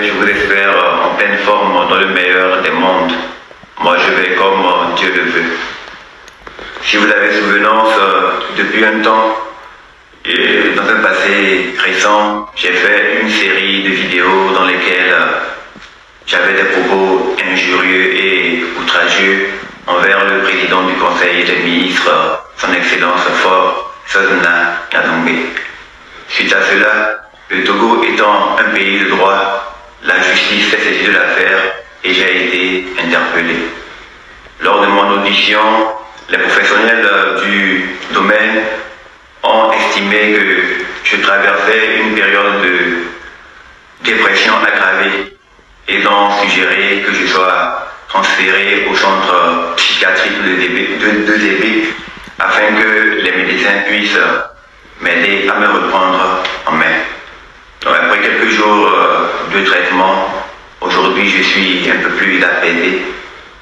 Je vous espère en pleine forme dans le meilleur des mondes. Moi, je vais comme Dieu le veut. Si vous avez souvenance, depuis un temps, et dans un passé récent, j'ai fait une série de vidéos dans lesquelles j'avais des propos injurieux et outragieux envers le président du Conseil des ministres, son Excellence Faure Sozona Gnadongbe. Suite à cela, le Togo étant un pays de droit, la justice s'est saisie de l'affaire et j'ai été interpellé. Lors de mon audition, les professionnels du domaine ont estimé que je traversais une période de dépression aggravée et ont suggéré que je sois transféré au centre psychiatrique de DB afin que les médecins puissent m'aider à me reprendre en main. Donc, après quelques jours de traitement, aujourd'hui je suis un peu plus apaisé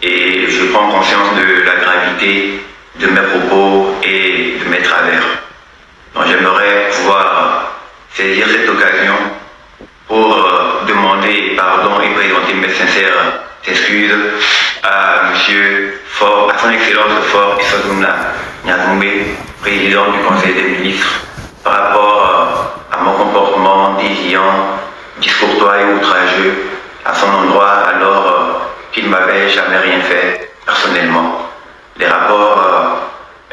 et je prends conscience de la gravité de mes propos et de mes travers. Donc j'aimerais pouvoir saisir cette occasion pour demander pardon et présenter mes sincères excuses à M. Faure, à son Excellence Faure Sozona Gnadongbe, président du Conseil des ministres, par rapport à mon comportement déviant, discourtois et outrageux à son endroit alors qu'il ne m'avait jamais rien fait personnellement. Les rapports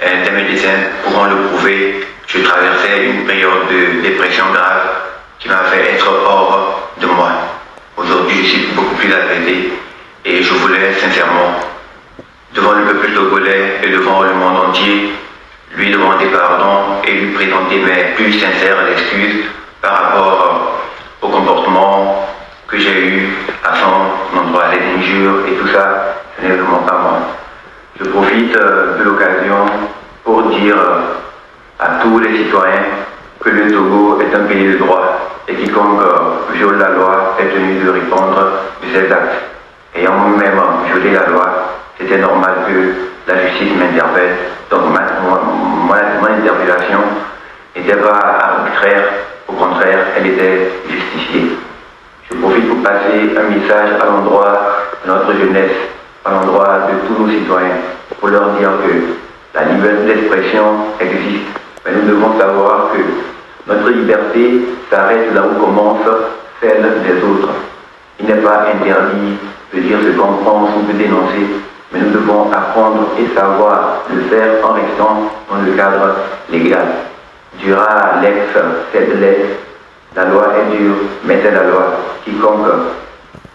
des médecins pourront le prouver. Je traversais une période de dépression grave qui m'a fait être hors de moi. Aujourd'hui, je suis beaucoup plus apaisé et je voulais sincèrement, devant le peuple togolais et devant le monde entier, lui demander pardon et lui présenter mes plus sincères excuses par rapport au comportement que j'ai eu à son endroit, les injures et tout ça, ce n'est vraiment pas moi. Je profite de l'occasion pour dire à tous les citoyens que le Togo est un pays de droit et quiconque viole la loi est tenu de répondre de ses actes. Ayant moi-même violé la loi, c'était normal que la justice m'interpelle. Donc mon interpellation n'était pas arbitraire, au contraire, elle était justifiée. Je profite pour passer un message à l'endroit de notre jeunesse, à l'endroit de tous nos citoyens, pour leur dire que la liberté d'expression existe. Mais nous devons savoir que notre liberté s'arrête là où commence celle des autres. Il n'est pas interdit de dire ce qu'on pense ou de dénoncer, mais nous devons apprendre et savoir le faire en restant dans le cadre légal. Dura lex sed lex, la loi est dure, mais c'est la loi. Quiconque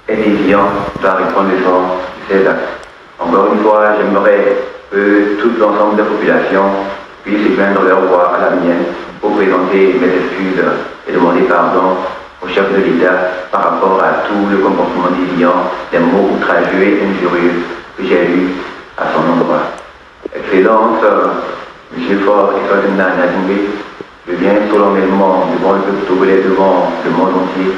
est déviant doit répondre de ses actes. Encore une fois, j'aimerais que tout l'ensemble des populations puissent joindre leur voix à la mienne pour présenter mes excuses et demander pardon au chef de l'État par rapport à tout le comportement déviant, des mots outrageux et injurieux que j'ai eu à son endroit. Excellence, M. Faure Sozona Gnadongbe, je viens solennellement devant le peuple togolais, devant le monde entier,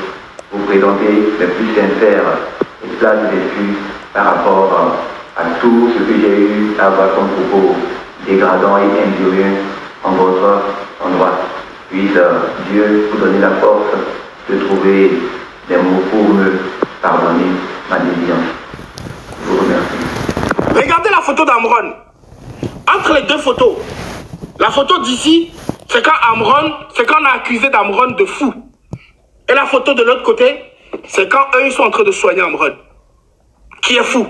vous présenter mes plus sincères et plates excuses par rapport à tout ce que j'ai eu à avoir comme propos dégradant et injurieux en votre endroit. Puisse Dieu vous donner la force de trouver des mots pour me pardonner ma déviance. Je vous remercie. Regardez la photo d'Amron. Entre les deux photos, la photo d'ici, c'est quand on a accusé d'Amron de fou. Et la photo de l'autre côté, c'est quand eux, ils sont en train de soigner Amron. Qui est fou?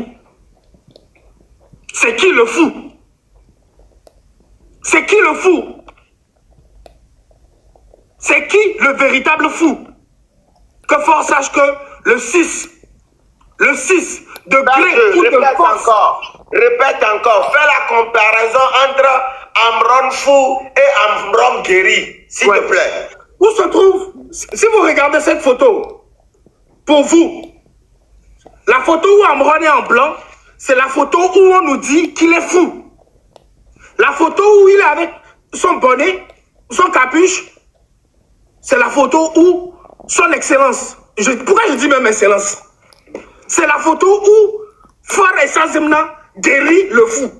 C'est qui le fou? C'est qui le fou? C'est qui le véritable fou? Que Faure sache que le 6 de gré ou de force. Répète encore, fais la comparaison entre Amron fou et Amron guéri, s'il te plaît. Où se trouve, si vous regardez cette photo, pour vous, la photo où Amron est en blanc, c'est la photo où on nous dit qu'il est fou. La photo où il est avec son bonnet, son capuche, c'est la photo où son excellence, pourquoi je dis même excellence? C'est la photo où Faure Sozona guérit le fou.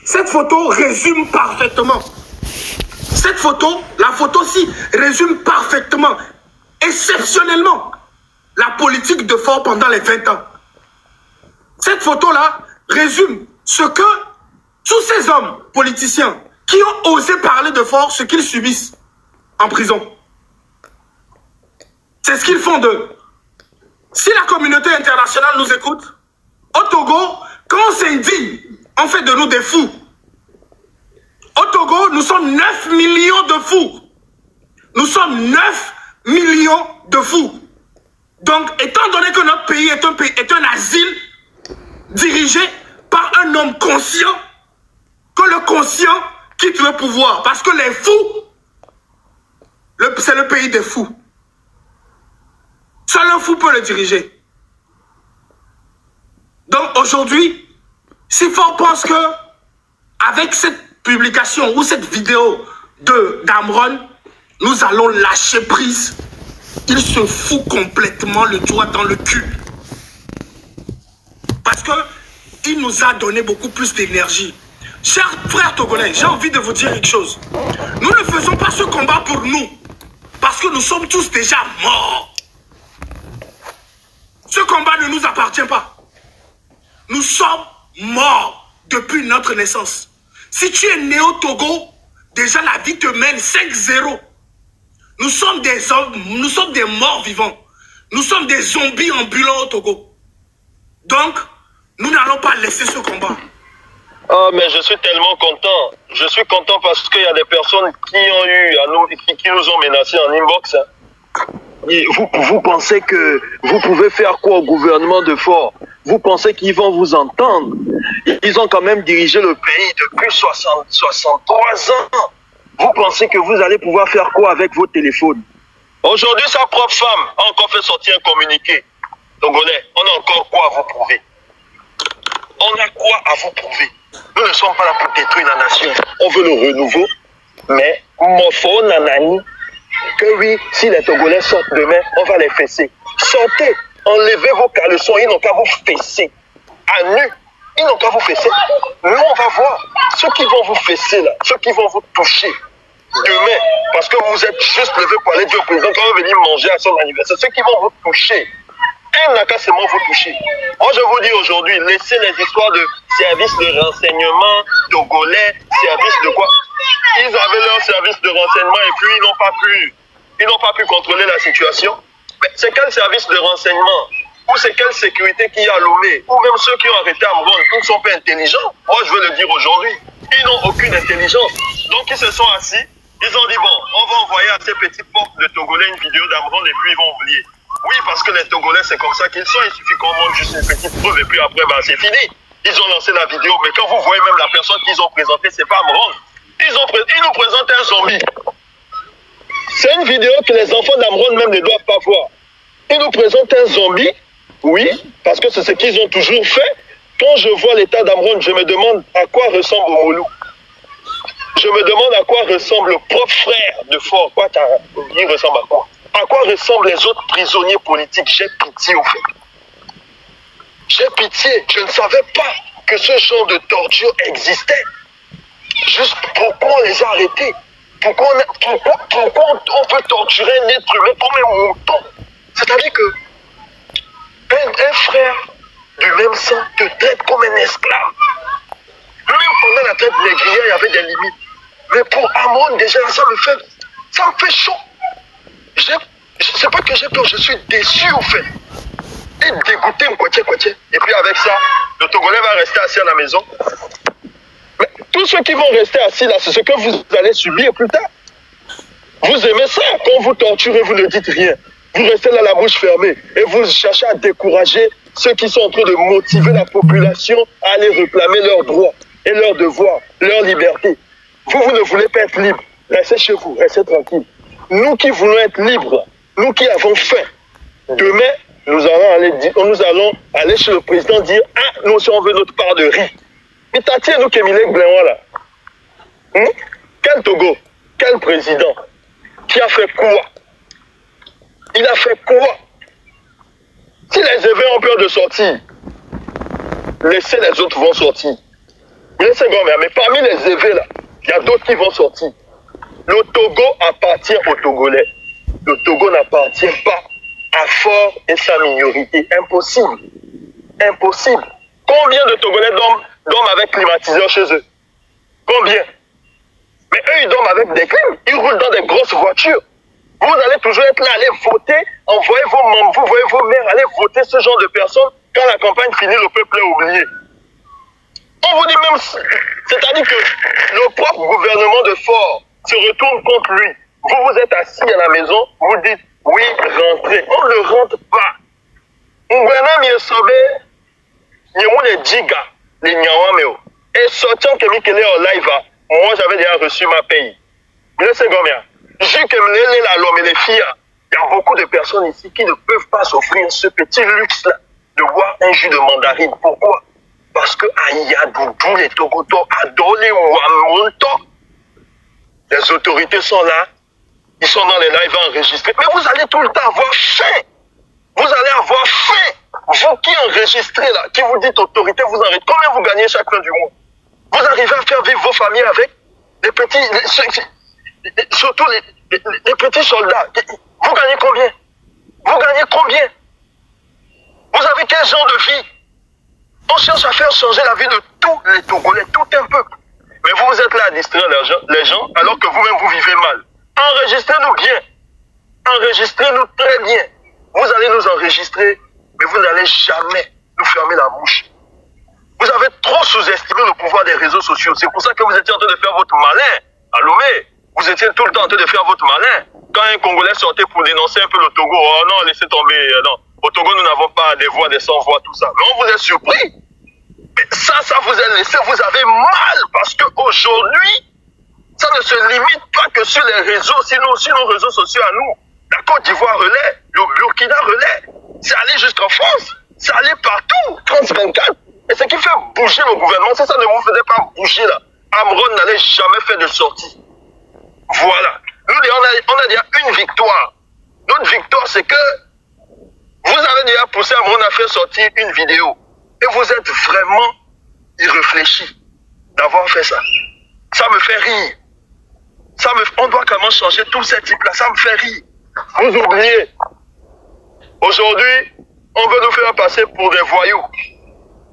Cette photo résume parfaitement. Cette photo, la photo-ci, résume parfaitement, exceptionnellement la politique de Faure pendant les 20 ans. Cette photo-là résume ce que tous ces hommes politiciens qui ont osé parler de Faure, ce qu'ils subissent en prison. C'est ce qu'ils font d'eux. Si la communauté internationale nous écoute, au Togo, quand on s'indigne, on fait de nous des fous. Au Togo, nous sommes 9 millions de fous. Nous sommes 9 millions de fous. Donc, étant donné que notre pays est un asile dirigé par un homme conscient, que le conscient quitte le pouvoir. Parce que les fous, c'est le pays des fous. Seul un fou peut le diriger. Donc aujourd'hui, si Faure pense que avec cette publication ou cette vidéo d'Amron, nous allons lâcher prise, il se fout complètement le doigt dans le cul. Parce que il nous a donné beaucoup plus d'énergie. Chers frères togolais, j'ai envie de vous dire quelque chose. Nous ne faisons pas ce combat pour nous, parce que nous sommes tous déjà morts. Ce combat ne nous appartient pas. Nous sommes morts depuis notre naissance. Si tu es né au Togo, déjà la vie te mène 5-0. Nous sommes des hommes, nous sommes des morts vivants. Nous sommes des zombies ambulants au Togo. Donc, nous n'allons pas laisser ce combat. Oh, mais je suis tellement content. Je suis content parce qu'il y a des personnes qui ont eu à nous, qui nous ont menacés en inbox. Et vous pensez que vous pouvez faire quoi au gouvernement de Faure? Vous pensez qu'ils vont vous entendre? Ils ont quand même dirigé le pays depuis 63 ans. Vous pensez que vous allez pouvoir faire quoi avec vos téléphones? Aujourd'hui, sa propre femme a encore fait sortir un communiqué. Togolais, on a encore quoi à vous prouver? On a quoi à vous prouver? Nous ne sommes pas là pour détruire la nation. On veut le renouveau, mais Mofo Nanani, que oui, si les Togolais sortent demain, on va les fesser. Sortez, enlevez vos caleçons, ils n'ont qu'à vous fesser. À nu, ils n'ont qu'à vous fesser. Nous, on va voir ceux qui vont vous fesser là, ceux qui vont vous toucher demain, parce que vous êtes juste levé pour aller dire au président quand on va venir manger à son anniversaire, ceux qui vont vous toucher. Un n'a qu'à seulement vous toucher. Moi, je vous dis aujourd'hui, laissez les histoires de services de renseignement togolais, services de quoi? Ils avaient leur service de renseignement et puis ils n'ont pas pu contrôler la situation. Mais c'est quel service de renseignement? Ou c'est quelle sécurité qui a Lomé? Ou même ceux qui ont arrêté Amron, ils ne sont pas intelligents? Moi, je veux le dire aujourd'hui. Ils n'ont aucune intelligence. Donc, ils se sont assis. Ils ont dit, bon, on va envoyer à ces petits portes de Togolais une vidéo d'Amron et puis ils vont oublier. Oui, parce que les Togolais, c'est comme ça qu'ils sont. Il suffit qu'on monte juste une petite preuve et puis après, bah, c'est fini. Ils ont lancé la vidéo. Mais quand vous voyez même la personne qu'ils ont présentée, c'est pas Amron. Ils nous présentent un zombie. C'est une vidéo que les enfants d'Amron même ne doivent pas voir. Ils nous présentent un zombie. Oui, parce que c'est ce qu'ils ont toujours fait. Quand je vois l'état d'Amron, je me demande à quoi ressemble Omolou. Je me demande à quoi ressemble le propre frère de Faure. Il ressemble à quoi? À quoi ressemblent les autres prisonniers politiques? J'ai pitié au fait. J'ai pitié. Je ne savais pas que ce genre de torture existait. Juste pourquoi on les a arrêtés? Pourquoi on peut torturer un être humain comme un mouton? C'est-à-dire que un frère du même sang te traite comme un esclave. Même pendant la traite négrière, il y avait des limites. Mais pour Amron, déjà, ça me fait chaud. C'est pas que j'ai peur, je suis déçu au fait. Et dégoûté, et puis avec ça, le Togolais va rester assis à la maison. Mais tous ceux qui vont rester assis là, c'est ce que vous allez subir plus tard. Vous aimez ça, quand vous torturez, vous ne dites rien. Vous restez là la bouche fermée et vous cherchez à décourager ceux qui sont en train de motiver la population à aller réclamer leurs droits et leurs devoirs, leur liberté. Vous ne voulez pas être libre. Restez chez vous, restez tranquille. Nous qui voulons être libres, nous qui avons faim, demain, nous allons aller chez le président dire « Ah, nous aussi on veut notre part de riz. » Mais t'as nous qui Milek Blénois là. Quel Togo? Quel président? Qui a fait quoi? Il a fait quoi? Si les évêques ont peur de sortir, laissez les autres vont sortir. Laissez grand-mère, mais parmi les évêques là, il y a d'autres qui vont sortir. Le Togo appartient aux Togolais. Le Togo n'appartient pas à Fort et sa minorité. Impossible. Impossible. Combien de Togolais dorment avec climatiseur chez eux? Combien? Mais eux, ils dorment avec des clims. Ils roulent dans des grosses voitures. Vous allez toujours être là, allez voter, envoyez vos membres, vous voyez vos maires, allez voter ce genre de personnes. Quand la campagne finit, le peuple est oublié. On vous dit même, c'est-à-dire que le propre gouvernement de Fort se retourne contre lui. Vous êtes assis à la maison, vous dites, oui, rentrez. On ne rentre pas. Ngwana Miesobe, Yémou les Djiga, les Nyawameo. Et sortant que Mikele en live, moi j'avais déjà reçu ma paye. Mais c'est combien? J'ai que l'homme et les filles, il y a beaucoup de personnes ici qui ne peuvent pas s'offrir ce petit luxe-là de boire un jus de mandarine. Pourquoi? Parce que Aïa, Doudou, les Togoto, Adolé ou Amonto, les autorités sont là, ils sont dans les lives enregistrés. Mais vous allez tout le temps avoir faim. Vous allez avoir faim. Vous qui enregistrez là, qui vous dites autorité, vous enregistrez. Combien vous gagnez chaque fin du mois? Vous arrivez à faire vivre vos familles avec les petits, surtout les petits soldats. Vous gagnez combien? Vous gagnez combien? Vous avez quel genre de vie? On cherche à faire changer la vie de tous les Togolais, tout un peuple. Mais vous êtes là à distraire les gens alors que vous-même vous vivez mal. Enregistrez-nous bien. Enregistrez-nous très bien. Vous allez nous enregistrer, mais vous n'allez jamais nous fermer la bouche. Vous avez trop sous-estimé le pouvoir des réseaux sociaux. C'est pour ça que vous étiez en train de faire votre malin. À Lomé, vous étiez tout le temps en train de faire votre malin. Quand un Congolais sortait pour dénoncer un peu le Togo, oh non, laissez tomber, non. Au Togo, nous n'avons pas des voix, des sans-voix, tout ça. Mais on vous est surpris. Mais ça vous a laissé, vous avez mal. Parce qu'aujourd'hui, ça ne se limite pas que sur les réseaux, sinon sur nos réseaux sociaux à nous. La Côte d'Ivoire relaie, le Burkina relaie. C'est allé jusqu'en France. C'est allé partout. France 24. Et ce qui fait bouger le gouvernement, si ça ne vous faisait pas bouger là, Amron n'allait jamais faire de sortie. Voilà. Nous, on a déjà une victoire. Notre victoire, c'est que vous avez déjà poussé Amron à faire sortir une vidéo. Et vous êtes vraiment irréfléchi d'avoir fait ça. Ça me fait rire. On doit quand même changer tous ces types-là. Ça me fait rire. Vous oubliez. Aujourd'hui, on veut nous faire passer pour des voyous.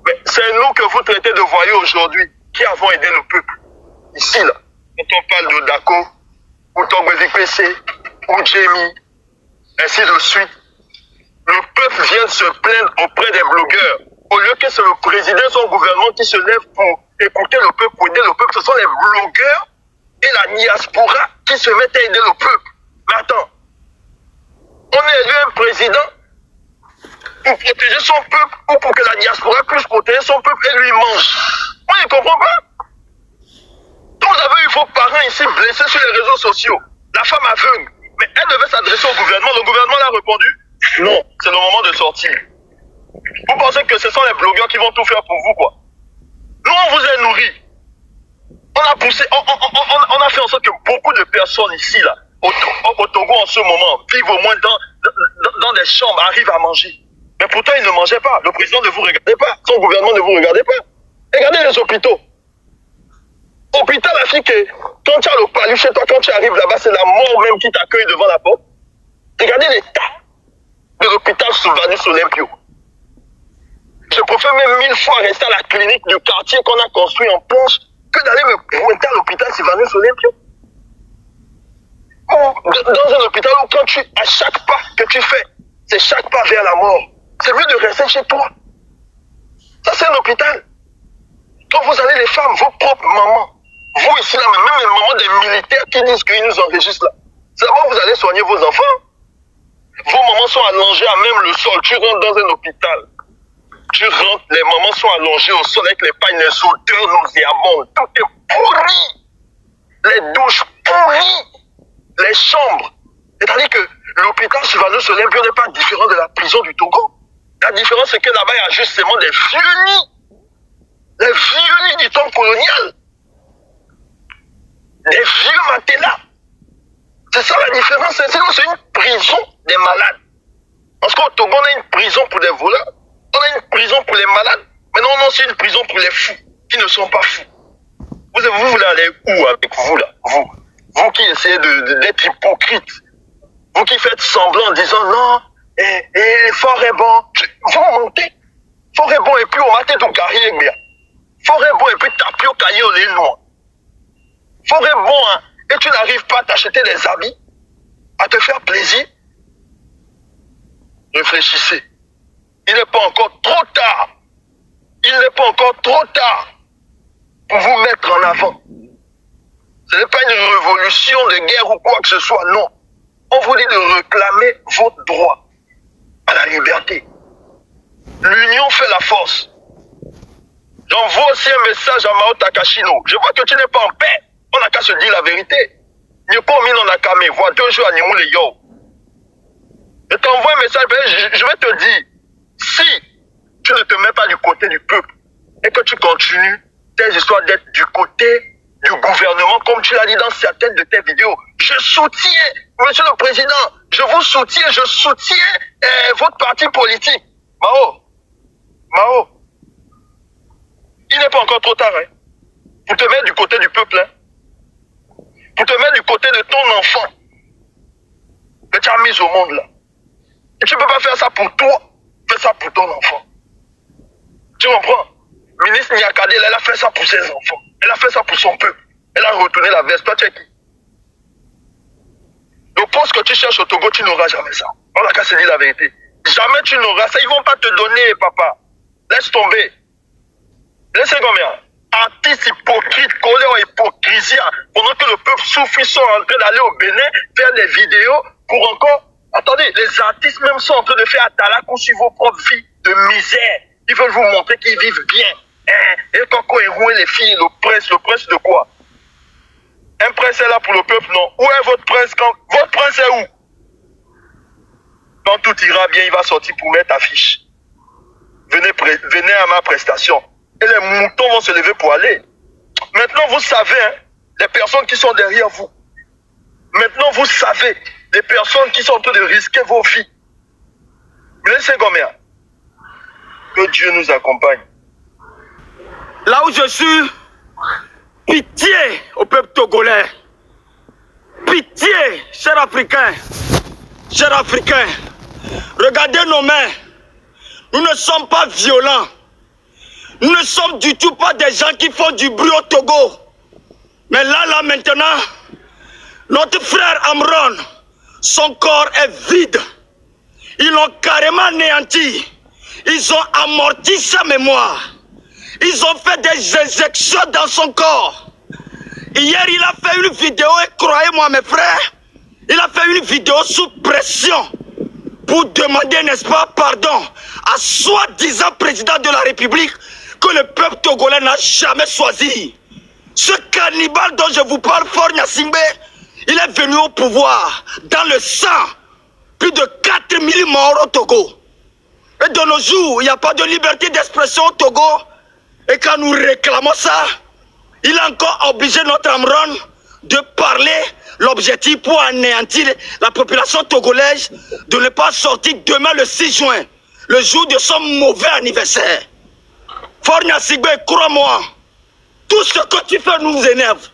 Mais c'est nous que vous traitez de voyous aujourd'hui qui avons aidé le peuple. Ici, là. Quand on parle de Dako, ou Tongbevi PC, ou Jamie, ainsi de suite. Le peuple vient se plaindre auprès des blogueurs. Au lieu que c'est le président et son gouvernement qui se lève pour écouter le peuple, pour aider le peuple, ce sont les blogueurs et la diaspora qui se mettent à aider le peuple. Mais attends, on a élu un président pour protéger son peuple ou pour que la diaspora puisse protéger son peuple et lui mange. On ne comprend pas. Donc vous avez eu vos parents ici blessés sur les réseaux sociaux. La femme aveugle. Mais elle devait s'adresser au gouvernement. Le gouvernement l'a répondu. Non, c'est le moment de sortir. Vous pensez que ce sont les blogueurs qui vont tout faire pour vous, quoi? Nous, on vous a nourris. On a poussé, on a fait en sorte que beaucoup de personnes ici, là, au Togo en ce moment, vivent au moins dans des chambres, arrivent à manger. Mais pourtant, ils ne mangeaient pas. Le président ne vous regardait pas. Son gouvernement ne vous regardait pas. Regardez les hôpitaux. Hôpital Afrique, quand tu as le palu chez toi, quand tu arrives là-bas, c'est la mort même qui t'accueille devant la porte. Regardez l'état de l'hôpital Sylvanus Olympio. Je préfère même 1000 fois rester à la clinique du quartier qu'on a construit en planche que d'aller me pointer à l'hôpital Sylvanus Olympio. Dans un hôpital où quand à chaque pas que tu fais, c'est chaque pas vers la mort. C'est mieux de rester chez toi. Ça, c'est un hôpital. Quand vous allez, les femmes, vos propres mamans, vous ici, là, même les mamans des militaires qui disent qu'ils nous enregistrent là, c'est d'abord vous allez soigner vos enfants. Vos mamans sont allongées à même le sol. Tu rentres dans un hôpital. Tu rentres, les mamans sont allongées au sol avec les pagnes, les odeurs nauséabondes. Tout est pourri. Les douches pourries. Les chambres. C'est-à-dire que l'hôpital Sylvanus Olympio n'est pas différent de la prison du Togo. La différence, c'est que là-bas, il y a justement des vieux lits. Les vieux lits du temps colonial. Des vieux matelas. C'est ça la différence. Sinon, c'est une prison des malades. Parce qu'au Togo, on a une prison pour les voleurs. On a une prison pour les malades. Maintenant, on a aussi une prison pour les fous, qui ne sont pas fous. Vous voulez aller où avec vous, là? Vous qui essayez d'être hypocrite. Vous qui faites semblant en disant non, et fort est bon. Vous montez. Fort est bon et puis on va ton carrière bien. Fort est bon et puis tapio caillé au lait noir. Fort est bon, hein, et tu n'arrives pas à t'acheter des habits, à te faire plaisir. Réfléchissez. Il n'est pas encore trop tard. Il n'est pas encore trop tard pour vous mettre en avant. Ce n'est pas une révolution de guerre ou quoi que ce soit, non. On vous dit de réclamer votre droit à la liberté. L'union fait la force. J'envoie aussi un message à Mao Takashino. Je vois que tu n'es pas en paix. On n'a qu'à se dire la vérité. Je t'envoie un message, je vais te dire, si tu ne te mets pas du côté du peuple et que tu continues tes histoires d'être du côté du gouvernement, comme tu l'as dit dans certaines de tes vidéos, je soutiens, monsieur le président, je vous soutiens, je soutiens votre parti politique. Mao, il n'est pas encore trop tard, hein, pour te mettre du côté du peuple, hein, pour te mettre du côté de ton enfant que tu as mis au monde là. Et tu ne peux pas faire ça pour toi, fais ça pour ton enfant. Tu comprends? Ministre Niakadel, elle a fait ça pour ses enfants. Elle a fait ça pour son peuple. Elle a retourné la veste. Toi, tu es qui? Le poste que tu cherches au Togo, tu n'auras jamais ça. On n'a qu'à se dire la vérité. Jamais tu n'auras ça. Ils ne vont pas te donner, papa. Laisse tomber. Laissez combien? Artistes hypocrites, collés en hypocrisie. Pendant que le peuple souffre, ils sont en train d'aller au Bénin, faire des vidéos pour encore... Attendez, les artistes même sont en train de faire Atalakou sur vos propres vies de misère. Ils veulent vous montrer qu'ils vivent bien. Et quand ils roulent les filles, le prince de quoi? Un prince est là pour le peuple, non? Où est votre prince quand... Votre prince est où? Quand tout ira bien, il va sortir pour mettre affiche. Venez à ma prestation. Et les moutons vont se lever pour aller. Maintenant, vous savez, hein, les personnes qui sont derrière vous. Maintenant, vous savez, les personnes qui sont en train de risquer vos vies. Laissez combien? Que Dieu nous accompagne. Là où je suis, pitié au peuple togolais. Pitié, chers Africains. Chers Africains, regardez nos mains. Nous ne sommes pas violents. Nous ne sommes du tout pas des gens qui font du bruit au Togo. Mais là, maintenant, notre frère Amron, son corps est vide. Ils l'ont carrément anéanti. Ils ont amorti sa mémoire. Ils ont fait des injections dans son corps. Hier, il a fait une vidéo, et croyez-moi mes frères, il a fait une vidéo sous pression pour demander, n'est-ce pas, pardon à soi-disant président de la République que le peuple togolais n'a jamais choisi. Ce cannibale dont je vous parle, Faure Gnassingbé, il est venu au pouvoir dans le sang. Plus de 4000 morts au Togo. Et de nos jours, il n'y a pas de liberté d'expression au Togo. Et quand nous réclamons ça, il a encore obligé notre Amron de parler l'objectif pour anéantir la population togolaise, de ne pas sortir demain le 6 juin, le jour de son mauvais anniversaire. Faure Gnassingbé, crois-moi, tout ce que tu fais nous énerve.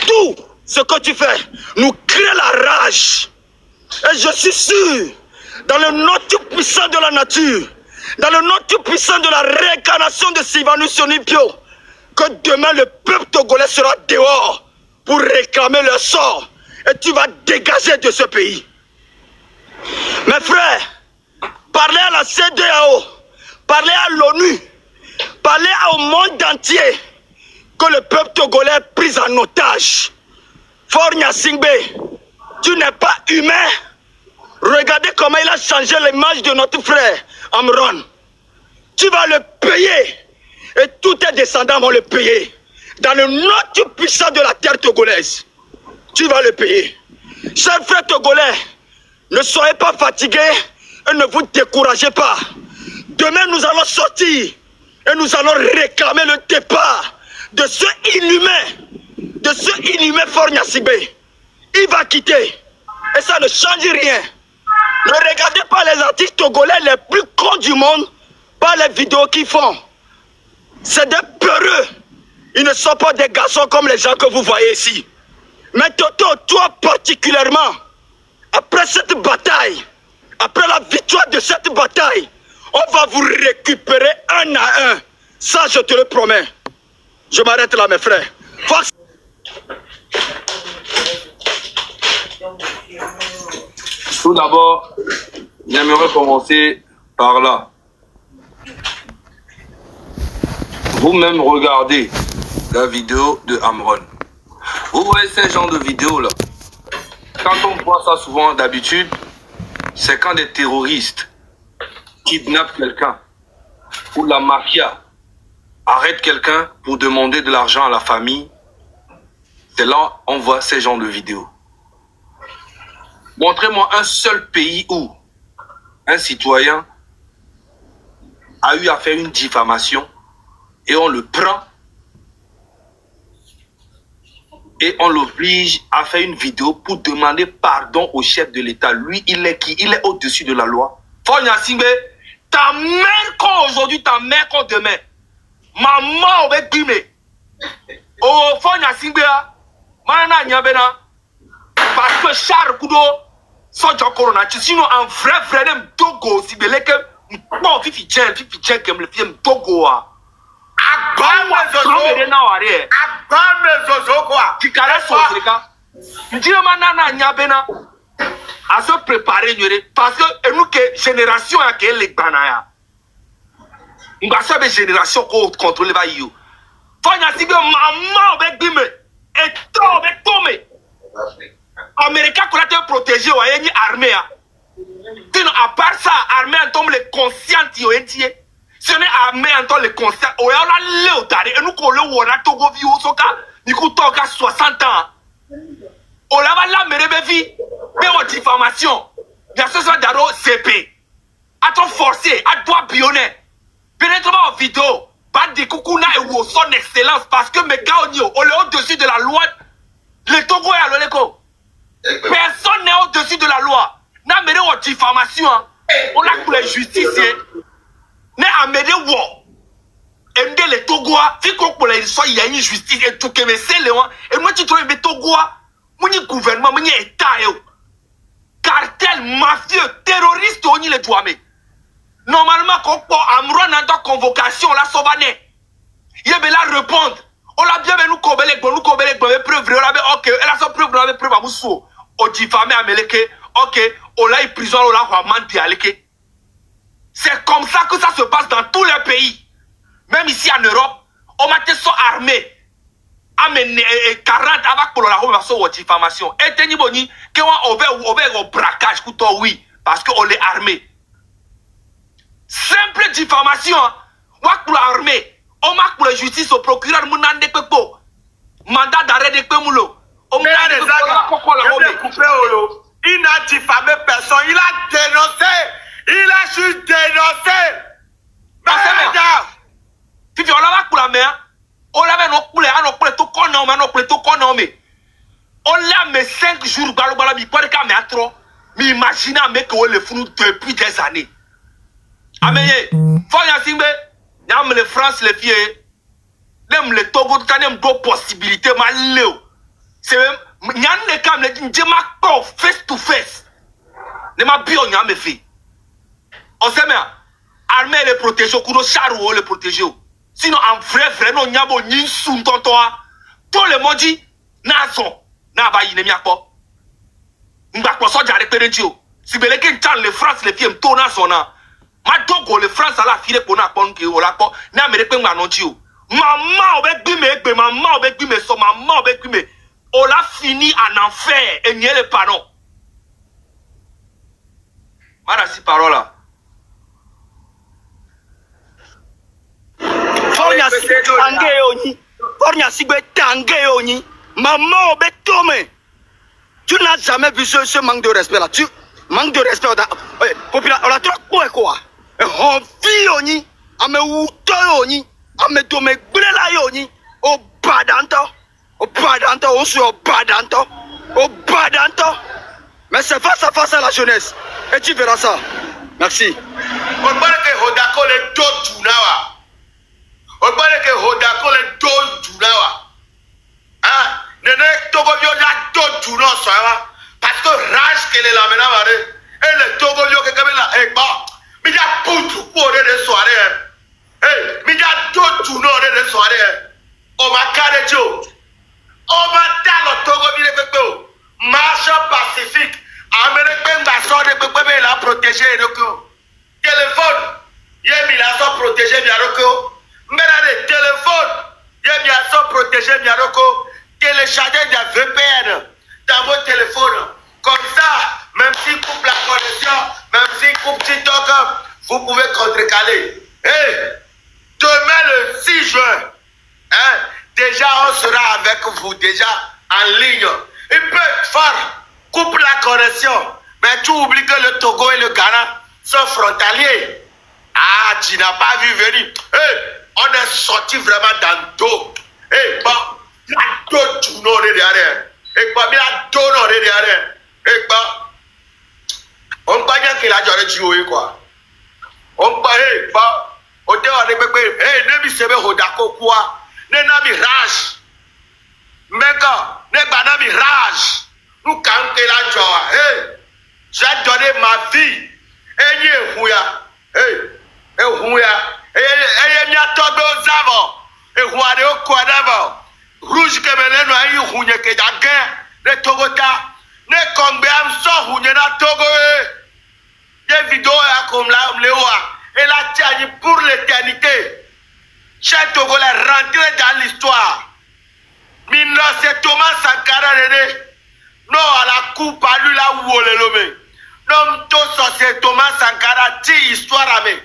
Tout ce que tu fais nous crée la rage. Et je suis sûr, dans le nom tout puissant de la nature, dans le nom tout puissant de la réincarnation de Sylvanus Sonipio, que demain le peuple togolais sera dehors pour réclamer leur sort. Et tu vas dégager de ce pays. Mes frères, parlez à la CEDEAO, parlez à l'ONU, parlez au monde entier que le peuple togolais est pris en otage. Faure Gnassingbé, tu n'es pas humain. Regardez comment il a changé l'image de notre frère Amron. Tu vas le payer. Et tous tes descendants vont le payer. Dans le nom tout puissant de la terre togolaise. Tu vas le payer. Chers frères togolais, ne soyez pas fatigués et ne vous découragez pas. Demain, nous allons sortir et nous allons réclamer le départ de ce inhumain Faure Gnassingbé. Il va quitter. Et ça ne change rien. Ne regardez pas les artistes togolais les plus cons du monde par les vidéos qu'ils font. C'est des peureux. Ils ne sont pas des garçons comme les gens que vous voyez ici. Mais Toto, toi particulièrement, après cette bataille, après la victoire de cette bataille, on va vous récupérer un à un. Ça, je te le promets. Je m'arrête là, mes frères. Tout d'abord, j'aimerais commencer par là. Vous-même regardez la vidéo de Amron. Vous voyez ces genres de vidéos là. Quand on voit ça souvent d'habitude, c'est quand des terroristes kidnappent quelqu'un ou la mafia arrête quelqu'un pour demander de l'argent à la famille. C'est là on voit ces genres de vidéos. Montrez-moi un seul pays où un citoyen a eu à faire une diffamation et on le prend et on l'oblige à faire une vidéo pour demander pardon au chef de l'État. Lui, il est qui? Il est au-dessus de la loi. Fonya Singbe, ta mère quand aujourd'hui, ta mère quand demain. Maman, on va dire, oh, Fonya Singbe, Mana Nyabena, parce que Charles Kudo, sans John Corona, sinon en vrai, même Togo, si belé que, bon, Fifi Jen, comme le film Togo, à se préparer parce que nous que génération à quelle les banaya on va faire génération qu'on contrôle va you Fonya si que maman avec bime et toi avec tomé américain qu'on a été protégé ou a une armée à part ça armée en tombe les conscients qui ont été si on est armé en tant que conscients on a léo tari et nous qu'on le voit Togo vieux soka nous qu'on a 60 ans on a la mère vie mais on diffamation il y a ce soit d'aro CP à ton forcé à toi bionner pénétrement en vidéo pas de koukouna et ou son excellence parce que mes gars on est au-dessus de la loi le Togo est à l'oleko personne n'est au-dessus de la loi n'a méré en diffamation on a pour la justice mais à m'aider wo aider les Togois si qu'on pour les soit il y a une justice et tout que mais c'est le et moi tu trouves les Togois mon gouvernement mon état cartel mafieux terroriste on y les doit mais normalement quand Amron a dans convocation la sauvané il y avait la répondre on l'a bien nous combler preuve on l'a OK elle a son preuve on avait preuve à Moussou on diffamé à Meleke OK on l'a prison on l'a menti à Leke. C'est comme ça que ça se passe dans tous les pays. Même ici en Europe, on m'a été armé. Amené 40 avec pour la rue diffamation. Et teni boni que on ouvert au braquage couteau oui parce qu'on est armé. Simple diffamation. On pour l'armée, on marque pour la justice au procureur Mounande Pepo. Mandat d'arrêt de Pemulo. On m'a il n'a diffamé personne, il a dénoncé. Il a juste dénoncé. Si tu as pour la mer, on l'avait non pour les tout qu'on mais on l'a mis 5 jours balobala mi pas de cas mais à trop. Mais imaginez mais que on le fou depuis des années. Ameye, Fonya Singbe, n'am les France les filles, n'am les Togo tout n'am deux possibilités malheur. C'est même n'am les cam les n'jema pas face to face. Ne m'a bien n'am me fait. On sait bien, armée les protéger, Kudo Charou les protéger. Sinon, en vrai, non, nyabo ni sun tontoa. Tout le monde dit, nason, n'a pas y n'est pas. M'ba quoi ça j'arrête de dire. Si belé que t'as les France les filles tona sona. Ma dogo les France à la fille pour na pon qui ola pas. N'a me repeng ma non tio. Maman avec bime, maman avec bime, so maman avec bime. On l'a fini en enfer et n'y est pas non. Voilà ces paroles là. Fornia Sigbe Tangé Oni, maman Betome. Tu n'as jamais vu ce manque de respect là. Tu manque de respect. On a trop quoi. On vit Oni, à me outo Oni, à me tomber Blela Oni, au Badanto, on se au Badanto. Mais c'est face à la jeunesse. Et tu verras ça. Merci. On parle que Hodako les deux Tunawa. On parle que Hodako les deux Tunawa. Hein? Nene Togo vio la deux Tunawa. Parce que rage qu'elle est la menavare. Et le Togo, yo, que là, eh, bah, mais il y a beaucoup de soirée. Eh, mais il y a d'autres tournois de soirée. On m'a carré, Joe. On va dans le Togo, marche pacifique. Américain va sortir de la protéger. Téléphone, il y a mis la sorte protégée, mais le téléphone, il y a mis la sorte protégée, télécharger des VPN dans votre téléphone. Comme ça, même si coupe la connexion, même si coupe TikTok, vous pouvez contrecaler. Hey, demain le 6 juin, hein, déjà on sera avec vous, déjà en ligne. Il peut faire coupe la connexion, mais tu oublies que le Togo et le Ghana sont frontaliers. Ah, tu n'as pas vu venir. Hey, on est sorti vraiment dans le dos. Hey, bon, il y a deux tournois derrière. Hey, bon, il y a deux tournois derrière. Hey, bon, on croit bien qu'il a déjà joué, quoi. On croit, hey, bon, on te dit, hey, ne me sebe hodako quoi. Ne nami rage. Mega, ne banami rage. Nous, quand il a joué, hey, j'ai donné ma vie. Hey, hey, rouge que me no ayi hunye ke dagen ne togota ne kongbe am so hunye na Togo des vidéos comme là et la tienne pour l'éternité. Chaque Togo est rentré dans l'histoire. Mino c'est Thomas Sankara non à la coupe à lui là où le lomé. Non to c'est Thomas Sankara ti histoire à me.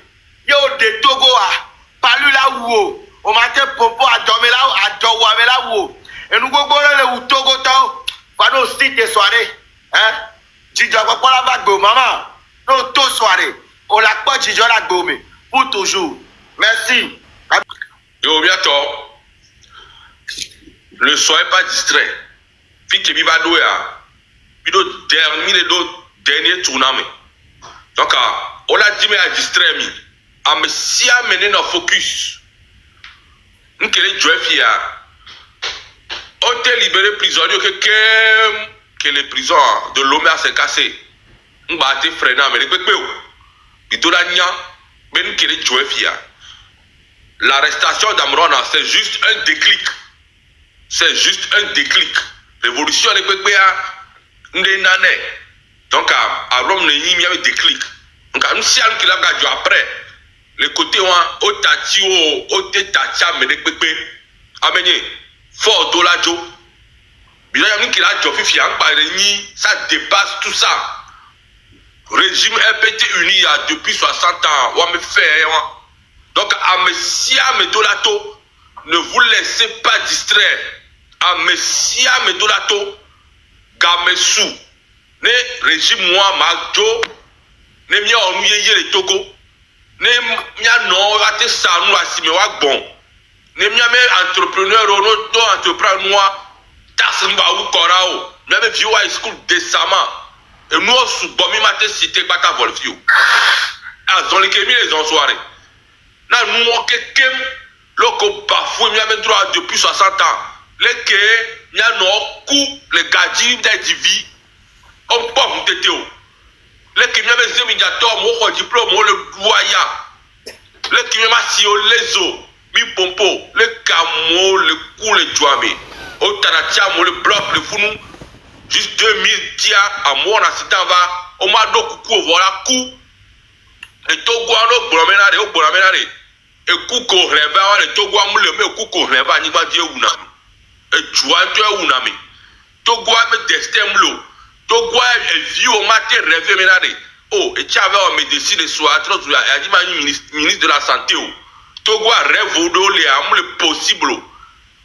Yo de Togo a pas lui là où on m'a fait popo à dormir là à dormir là où et nous go le Togo temps pas nos sites de soirée hein Djijo pas la vague maman non to soirée on l'a pas Djijo la gomme pour toujours merci. Yo bientôt ne soyez pas distrait Fiki biba doya bido dernier tournament donc on l'a dit mais à distraire mi à me si amener nos focus nous que les joueurs fiers on t'a libéré prisonnier que les prisons de Lomé s'est cassé on va te freiner mais les pépés il doit nya mais nous que les joueurs fiers l'arrestation d'Amrona c'est juste un déclic révolution les pépés n'enane donc à Rome ne y a un déclic donc nous si on qui l'a gagné après le côté où tati mais les pépés amené fort dolajo bien y'a qui l'a jofi fiang par ça dépasse tout ça régime RPT uni a depuis 60 ans on me fait donc à Messia Medolato ne vous laissez pas distraire à Messia Medolato Gamesu ne régime moi Magjo ne mia ennuyé le Togo ne mia non raté ça nous assimé wa bon ne mia me entrepreneur ou non entrepreneur moi tasmba ou korao même vieux high school décemment et nous sous bomi maté cité bata volfio à zone les les en soirée na nous quelqu'un loko bafou mia me droit depuis 60 ans les que mia non coup les gadji d'Ivi on peut vous tétéo les qui m'avaient dit médiateur mon diplôme le doyen les qui m'avaient si les eaux mi pompo les camo le cou les jouami au taratia mo le bloc le founou juste 2000 tia à mon accident va au m'a do coucou voilà coup et Togo no bromenare au bromenare et coucou reva le Togo mo le me coucou reva ni ba die unami et joie toi unami Togo me destin lo Togo est vieux au matin rêvé menade. Oh, et tu avais en médecine de soir, tu as dit ministre de la santé. Togo rêve au dos le possible.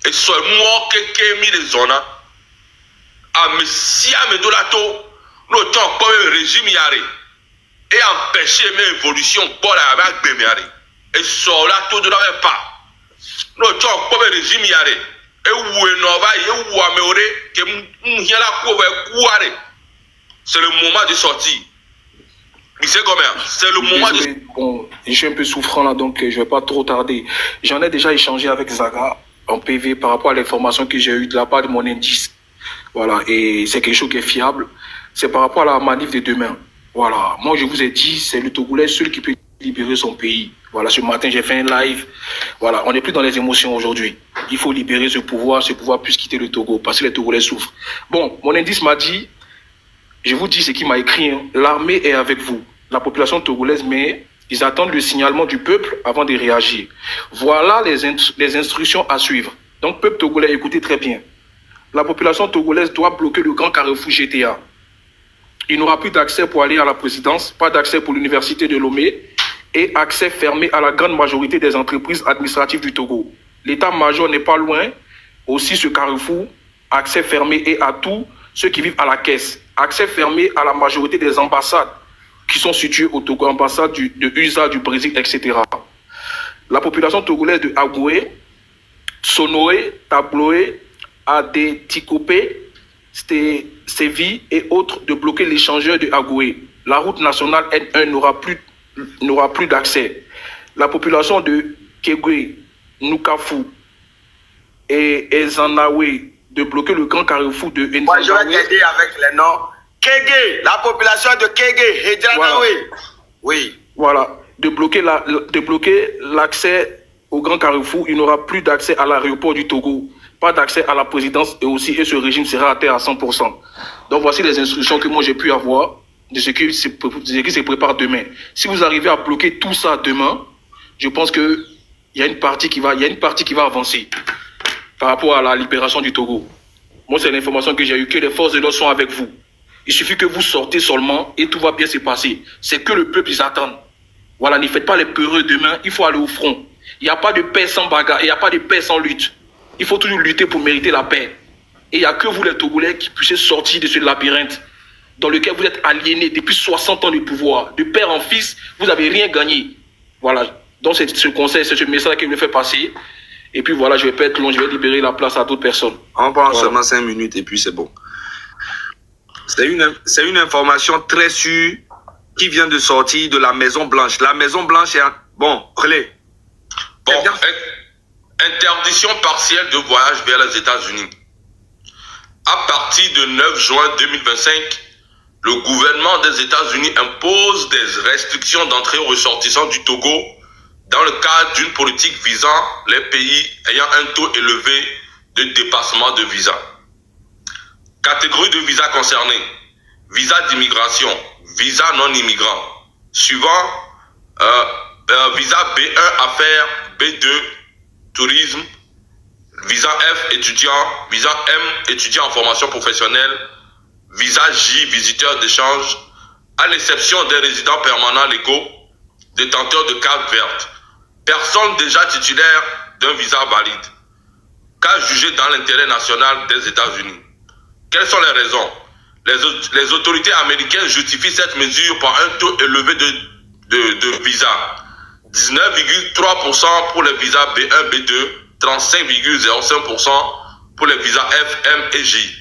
Et seulement quelqu'un mis des zones. À Messia Medolato, nous temps pas un régime yare. Et empêcher mes évolutions pour la avec Bémiare. Et sur là, tout ne l'avait pas. Nous temps pas un régime yare. Et où est Nova, et où est Améoré, que nous y a la couve. C'est le moment de sortir. C'est le moment de... Bon, je suis un peu souffrant là, donc je ne vais pas trop tarder. J'en ai déjà échangé avec Zaga en PV par rapport à l'information que j'ai eue de la part de mon indice. Voilà, et c'est quelque chose qui est fiable. C'est par rapport à la manif de demain. Voilà, moi je vous ai dit, c'est le Togolais seul qui peut libérer son pays. Voilà, ce matin j'ai fait un live. Voilà, on n'est plus dans les émotions aujourd'hui. Il faut libérer ce pouvoir puisse quitter le Togo parce que les Togolais souffrent. Bon, mon indice m'a dit, je vous dis ce qu'il m'a écrit, hein, l'armée est avec vous. La population togolaise, mais ils attendent le signalement du peuple avant de réagir. Voilà les instructions à suivre. Donc, peuple togolais, écoutez très bien. La population togolaise doit bloquer le grand carrefour GTA. Il n'aura plus d'accès pour aller à la présidence, pas d'accès pour l'université de Lomé et accès fermé à la grande majorité des entreprises administratives du Togo. L'état-major n'est pas loin. Aussi, ce carrefour, accès fermé et à tous ceux qui vivent à la caisse. Accès fermé à la majorité des ambassades qui sont situées au Togo, ambassade de USA, du Brésil, etc. La population togolaise de Agoué, Sonoé, Tabloé, Adétikopé, Sévi et autres de bloquer l'échangeur de Agoué. La route nationale N1 n'aura plus d'accès. La population de Kégoué, Nukafu et Ezanawe de bloquer le grand carrefour de Nzanawe. Moi, je vais t'aider avec les noms. Kégé, la population de Kégé, Ezanawe. Voilà. Oui. Voilà, de bloquer l'accès au grand carrefour. Il n'aura plus d'accès à l'aéroport du Togo, pas d'accès à la présidence et ce régime sera atteint à 100%. Donc voici les instructions que moi j'ai pu avoir de ce qui se prépare demain. Si vous arrivez à bloquer tout ça demain, je pense que il y a une partie qui va avancer par rapport à la libération du Togo. Moi, c'est l'information que j'ai eue, que les forces de l'ordre sont avec vous. Il suffit que vous sortez seulement et tout va bien se passer. C'est que le peuple, ils attendent. Voilà, ne faites pas les peureux demain, il faut aller au front. Il n'y a pas de paix sans bagarre, il n'y a pas de paix sans lutte. Il faut toujours lutter pour mériter la paix. Et il n'y a que vous, les Togolais, qui puissiez sortir de ce labyrinthe dans lequel vous êtes aliénés depuis 60 ans de pouvoir. De père en fils, vous n'avez rien gagné. Voilà. Donc, c'est ce conseil, c'est ce message que je me fais passer. Et puis voilà, je vais pas être long, je vais libérer la place à d'autres personnes. On prend seulement 5 minutes et puis c'est bon. C'est une information très sûre qui vient de sortir de la Maison Blanche. La Maison Blanche est... Bon, relais. Bon, interdiction partielle de voyage vers les États-Unis. À partir de 9 juin 2025, le gouvernement des États-Unis impose des restrictions d'entrée aux ressortissants du Togo dans le cadre d'une politique visant les pays ayant un taux élevé de dépassement de visa. Catégorie de visa concernée: visa d'immigration, visa non immigrant. Suivant, visa B1 affaires, B2 tourisme, visa F étudiant, visa M étudiant en formation professionnelle, visa J visiteur d'échange, à l'exception des résidents permanents légaux, détenteurs de carte verte, personnes déjà titulaires d'un visa valide, cas jugé dans l'intérêt national des États-Unis. Quelles sont les raisons? Les autorités américaines justifient cette mesure par un taux élevé de visa. 19,3% pour les visas B1, B2, 35,05% pour les visas F, M et J.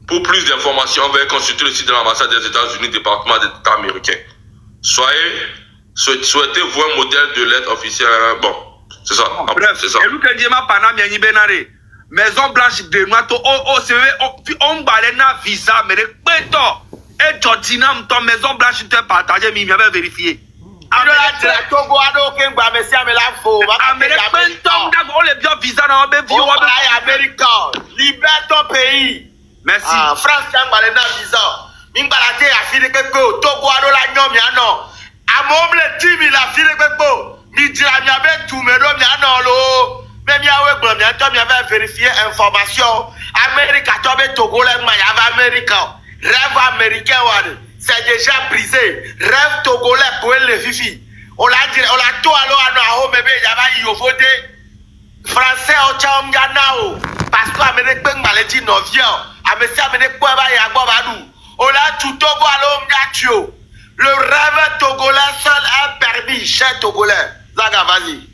Pour plus d'informations, veuillez consulter le site de l'ambassade des États-Unis, département d'État américain. Souhaitez-vous un modèle de lettre officielle? Bon, c'est ça. Bref, c'est ça. Maison Blanche de Noato, on balena visa, mais le péto, et Georginam, ton Maison Blanche te partagé, mais il m'avait vérifié. Libère ton pays. Merci. France, balena visa. Mimbalate a fini que Togo a la gnome. Amoble Timi la fini que Midja miabe tout me do lo. Même il vérifié information. Amérique, Togolais, américain. Rêve américain, c'est déjà brisé. Rêve togolais pour les fifi. On l'a dit, on l'a tout à l'eau, bébé, il y a voté. Français, au Tcham Ganao. Parce que l'Amérique, maladie, non, viens. Amérique, quoi, il y a Bobadou. On l'a tout Togo à l'eau, le rêve togolais seul est permis, cher togolais. Zaga, vas-y.